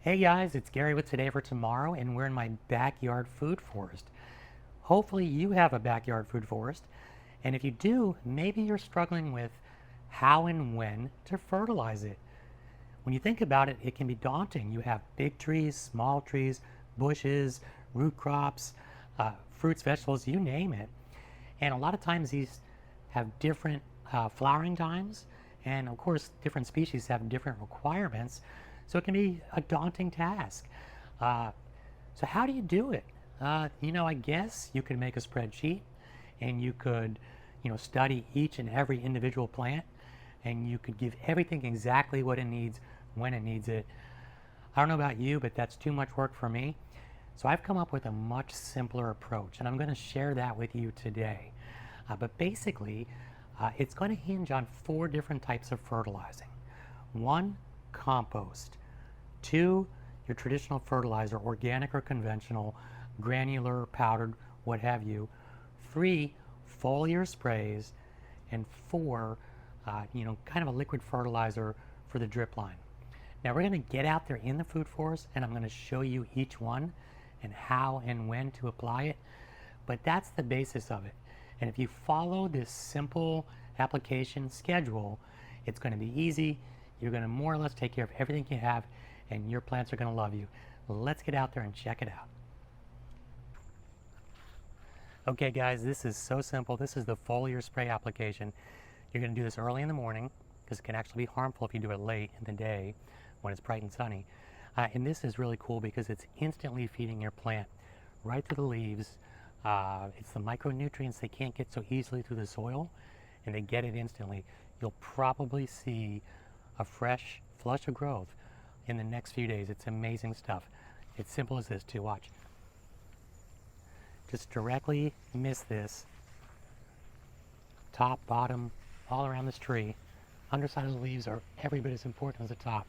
Hey guys, it's Gary with Today for Tomorrow, and we're in my backyard food forest. Hopefully you have a backyard food forest, and if you do, maybe you're struggling with how and when to fertilize it. When you think about it, it can be daunting. You have big trees, small trees, bushes, root crops, fruits, vegetables, you name it. And a lot of times these have different flowering times, and of course different species have different requirements, so it can be a daunting task. Uh, so how do you do it? I guess you could make a spreadsheet, and you could, study each and every individual plant, and you could give everything exactly what it needs when it needs it. I don't know about you, but that's too much work for me. So I've come up with a much simpler approach, and I'm going to share that with you today. But basically, it's going to hinge on 4 different types of fertilizing. 1, compost. 2, your traditional fertilizer, organic or conventional, granular, powdered, what have you. 3, foliar sprays. And 4, kind of a liquid fertilizer for the drip line. Now we're going to get out there in the food forest, and I'm going to show you each one and how and when to apply it. But that's the basis of it. And if you follow this simple application schedule, it's going to be easy. You're going to more or less take care of everything you have, and your plants are going to love you. Let's get out there and check it out. Okay guys, this is so simple. This is the foliar spray application. You're going to do this early in the morning because it can actually be harmful if you do it late in the day when it's bright and sunny. And this is really cool because it's instantly feeding your plant right through the leaves. It's the micronutrients they can't get so easily through the soil, and they get it instantly. You'll probably see a fresh flush of growth in the next few days. It's amazing stuff. It's simple as this too. Watch. Just directly mist this. Top, bottom, all around this tree. Underside of the leaves are every bit as important as the top.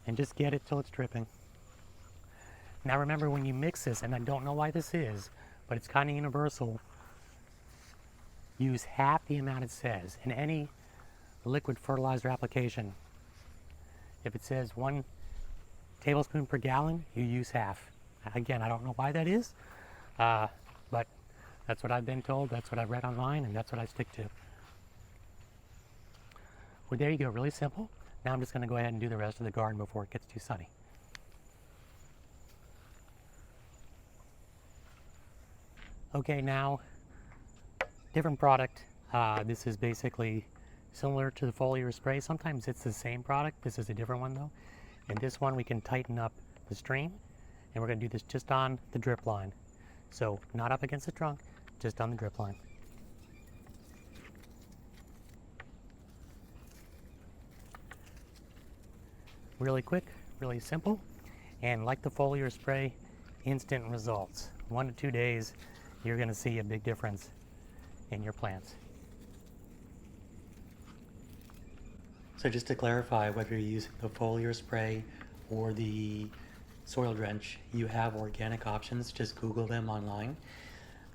And just get it till it's dripping. Now remember, when you mix this, and I don't know why this is, but it's kind of universal, use half the amount it says. In any liquid fertilizer application, if it says 1 tablespoon per gallon, you use half. Again, I don't know why that is, but that's what I've been told, that's what I've read online, and that's what I stick to. Well, there you go, really simple. Now I'm just going to go ahead and do the rest of the garden before it gets too sunny. Okay, now, different product. This is basically similar to the foliar spray. Sometimes it's the same product. This is a different one though. And this one we can tighten up the stream, and we're going to do this just on the drip line. So not up against the trunk, just on the drip line. Really quick, really simple, and like the foliar spray, instant results. 1 to 2 days, you're going to see a big difference in your plants. So just to clarify, whether you're using the foliar spray or the soil drench, you have organic options. Just Google them online.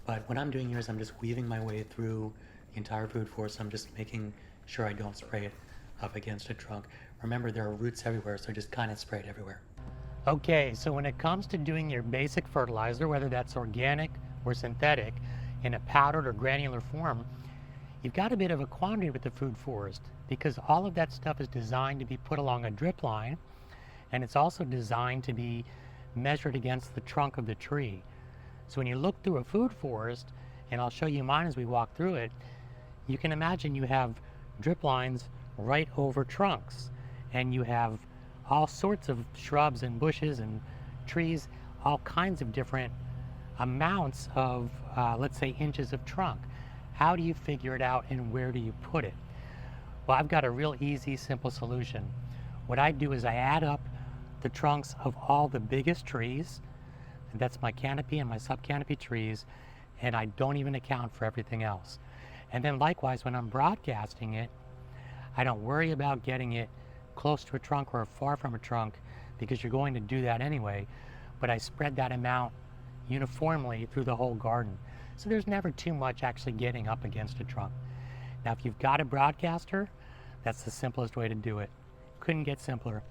But what I'm doing here is I'm just weaving my way through the entire food forest. I'm just making sure I don't spray it up against a trunk. Remember, there are roots everywhere, so just kind of spray it everywhere. Okay, so when it comes to doing your basic fertilizer, whether that's organic or synthetic, in a powdered or granular form, you've got a bit of a quandary with the food forest because all of that stuff is designed to be put along a drip line, and it's also designed to be measured against the trunk of the tree. So when you look through a food forest, and I'll show you mine as we walk through it, you can imagine you have drip lines right over trunks, and you have all sorts of shrubs and bushes and trees, all kinds of different amounts of, let's say, inches of trunk. How do you figure it out, and where do you put it? Well, I've got a real easy, simple solution. What I do is I add up the trunks of all the biggest trees, and that's my canopy and my subcanopy trees, and I don't even account for everything else. And then likewise, when I'm broadcasting it, I don't worry about getting it close to a trunk or far from a trunk, because you're going to do that anyway, but I spread that amount uniformly through the whole garden. So there's never too much actually getting up against a trunk. Now, if you've got a broadcaster, that's the simplest way to do it. Couldn't get simpler.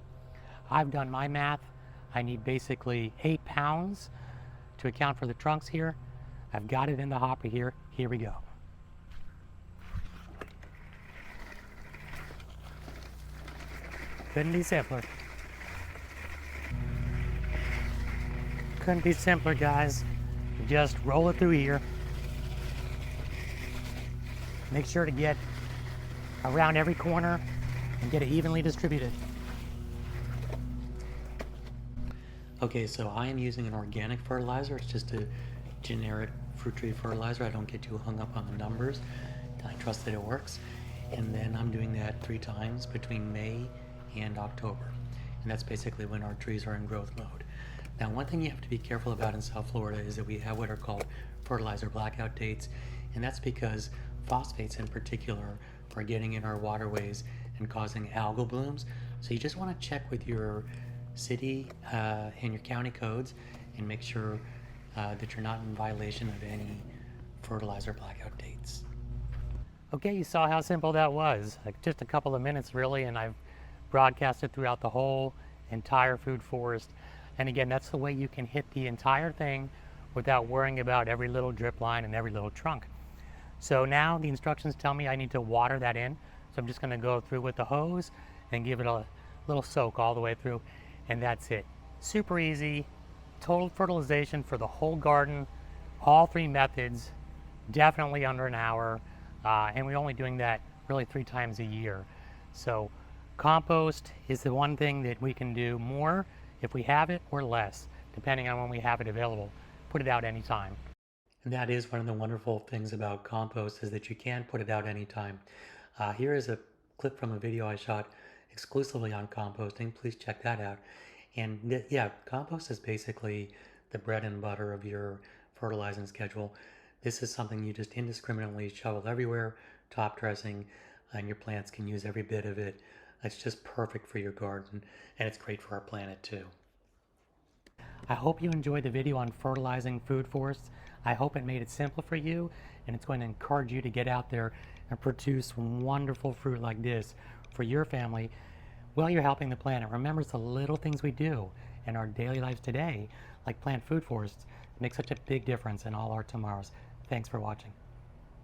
I've done my math. I need basically 8 pounds to account for the trunks here. I've got it in the hopper here. Here we go. Couldn't be simpler. Couldn't be simpler, guys. Just roll it through here. Make sure to get around every corner and get it evenly distributed. Okay, so I am using an organic fertilizer. It's just a generic fruit tree fertilizer. I don't get too hung up on the numbers. I trust that it works. And then I'm doing that 3 times between May and October. And that's basically when our trees are in growth mode. Now, one thing you have to be careful about in South Florida is that we have what are called fertilizer blackout dates. And that's because phosphates in particular are getting in our waterways and causing algal blooms. So you just want to check with your city and your county codes and make sure that you're not in violation of any fertilizer blackout dates. Okay, you saw how simple that was. Like just a couple of minutes really, and I've broadcasted throughout the whole entire food forest. And again, that's the way you can hit the entire thing without worrying about every little drip line and every little trunk. So now the instructions tell me I need to water that in. So I'm just going to go through with the hose and give it a little soak all the way through. And that's it. Super easy, total fertilization for the whole garden, all 3 methods, definitely under an hour. And we're only doing that really 3 times a year. So compost is the one thing that we can do more if we have it or less, depending on when we have it available. Put it out anytime. And that is one of the wonderful things about compost is that you can put it out anytime. Here is a clip from a video I shot exclusively on composting. Please check that out. And yeah, compost is basically the bread and butter of your fertilizing schedule. This is something you just indiscriminately shovel everywhere, top dressing, and your plants can use every bit of it. It's just perfect for your garden, and it's great for our planet too. I hope you enjoyed the video on fertilizing food forests. I hope it made it simple for you, and it's going to encourage you to get out there and produce wonderful fruit like this for your family while you're helping the planet. Remember, it's the little things we do in our daily lives today, like plant food forests, make such a big difference in all our tomorrows. Thanks for watching.